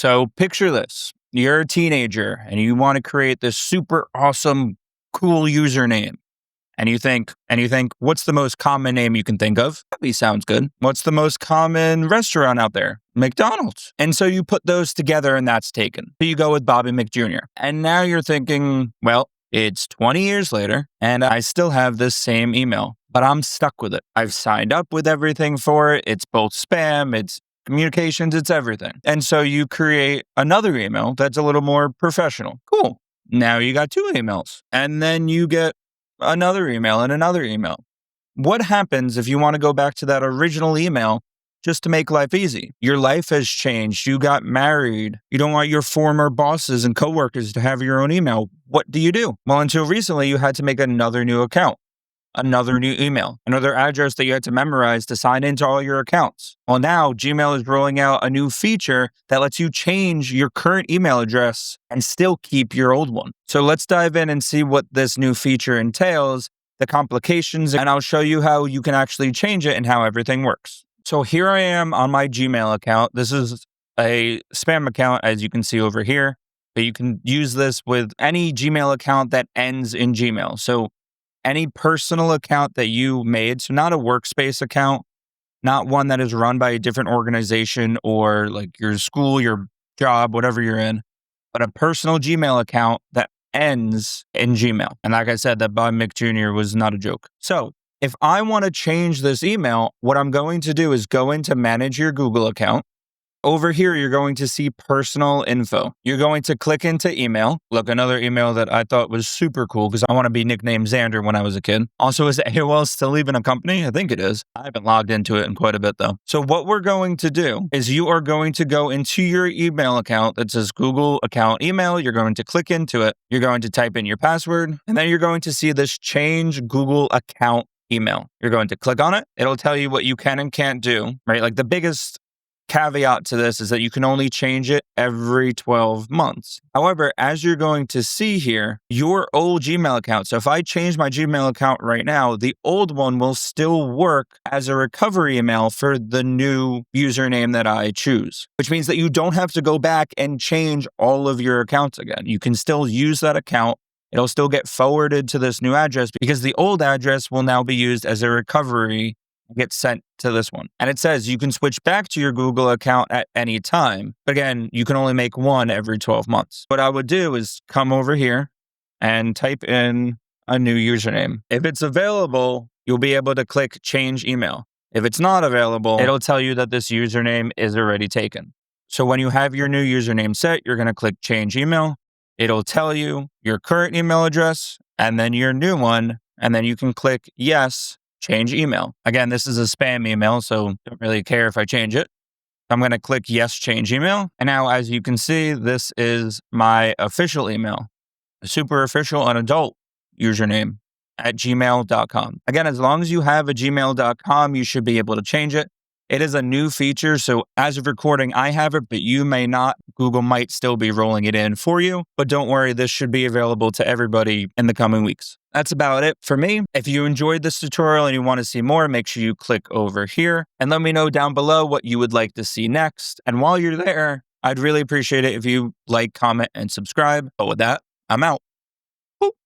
So picture this. You're a teenager and you want to create this super awesome, cool username. And you think, what's the most common name you can think of? Probably sounds good. What's the most common restaurant out there? McDonald's. And so you put those together and that's taken. So you go with Bobby McJr. And now you're thinking, well, it's 20 years later and I still have this same email, but I'm stuck with it. I've signed up with everything for it. It's both spam, it's communications, it's everything. And so you create another email that's a little more professional. Cool. Now you got two emails. And then you get another email and another email. What happens if you want to go back to that original email just to make life easy? Your life has changed. You got married. You don't want your former bosses and coworkers to have your own email. What do? Well, until recently, you had to make another new account, another new email, another address that you had to memorize to sign into all your accounts. Well, now Gmail is rolling out a new feature that lets you change your current email address and still keep your old one. So let's dive in and see what this new feature entails, the complications, and I'll show you how you can actually change it and how everything works. So here I am on my Gmail account. This is a spam account, as you can see over here, but you can use this with any Gmail account that ends in Gmail. So any personal account that you made, so not a workspace account, not one that is run by a different organization or like your school, your job, whatever you're in, but a personal Gmail account that ends in Gmail. And like I said, that Bob McJr. was not a joke. So if I want to change this email, what I'm going to do is go into manage your Google account. Over here, you're going to see personal info. You're going to click into email. Look, another email that I thought was super cool because I want to be nicknamed Xander when I was a kid. Also, is AOL still even a company? I think it is. I haven't logged into it in quite a bit though. So what we're going to do is you are going to go into your email account that says Google account email. You're going to click into it. You're going to type in your password and then you're going to see this change Google account email. You're going to click on it. It'll tell you what you can and can't do, right? Like the biggest caveat to this is that you can only change it every 12 months. However, as you're going to see here, your old Gmail account, so if I change my Gmail account right now, the old one will still work as a recovery email for the new username that I choose, which means that you don't have to go back and change all of your accounts again. You can still use that account. It'll still get forwarded to this new address because the old address will now be used as a recovery, get sent to this one. And it says you can switch back to your Google account at any time. But again, you can only make one every 12 months. What I would do is come over here and type in a new username. If it's available, you'll be able to click change email. If it's not available, it'll tell you that this username is already taken. So when you have your new username set, you're going to click change email. It'll tell you your current email address and then your new one. And then you can click yes, change email. Again, this is a spam email, so don't really care if I change it. I'm going to click yes, change email. And now, as you can see, this is my official email, a super official and adult username at gmail.com. Again, as long as you have a gmail.com, you should be able to change it. It is a new feature, so as of recording, I have it, but you may not. Google might still be rolling it in for you, but don't worry, this should be available to everybody in the coming weeks. That's about it for me. If you enjoyed this tutorial and you want to see more, make sure you click over here and let me know down below what you would like to see next. And while you're there, I'd really appreciate it if you like, comment, and subscribe. But with that, I'm out.